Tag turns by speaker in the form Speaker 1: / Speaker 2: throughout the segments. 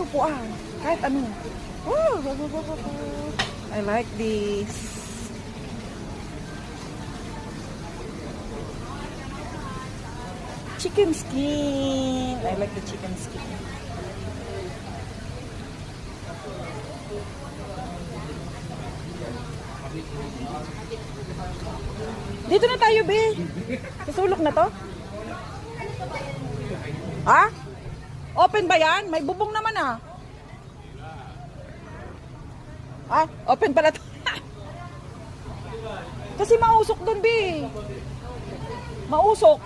Speaker 1: upuan. Kahit ano. Oh, I like this. Chicken skin. I like the chicken skin. Dito na tayo, be. Susulok na to. Ha? Open ba yan? May bubong naman ah. Ah, open pala to. Kasi mausok dun, be. Mausok.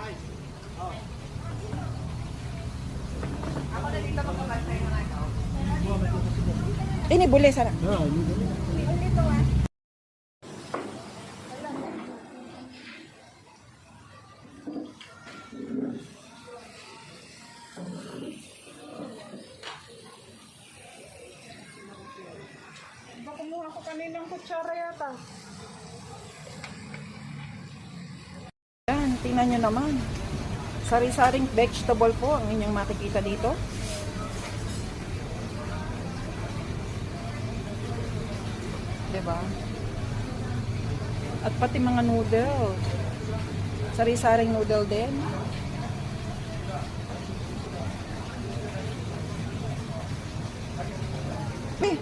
Speaker 1: Ini boleh sana. Kumuha ko kaninang kutsara yata. Yan, tingnan nyo naman. Sari-saring vegetable po ang inyong makikita dito. Diba? At pati mga noodle. Sari-saring noodle din. Eh!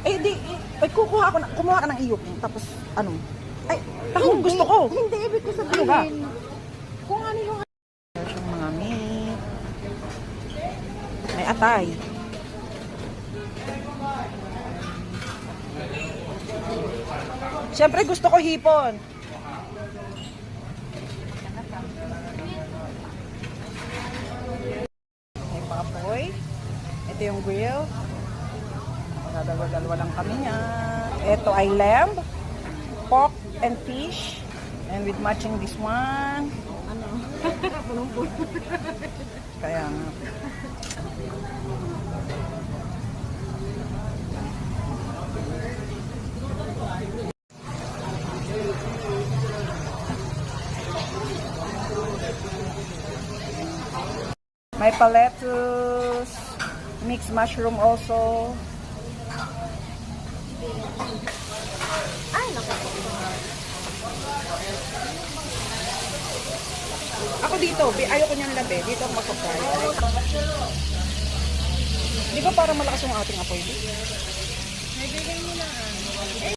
Speaker 1: Eh, di, kumuha ka ng iyok. Tapos, ano? Ay, tahong gusto ko.
Speaker 2: Hindi, ibig ko sabihin.
Speaker 1: Ano ba?
Speaker 2: Kung ano yung...
Speaker 1: Yung mga meat. May atay. Siyempre, gusto ko hipon. May papoy. Ito yung grill. Dalawa lang kami niya. Ito ay lamb, pork and fish. And with matching this one.
Speaker 2: Ano? Punong-puno.
Speaker 1: Kaya nga. May lettuce, mixed mushroom also.
Speaker 2: Ay, naku.
Speaker 1: Ako dito, ayoko niyang labi. Dito ako magpa-fry. Di ba parang malakas yung ating apoy?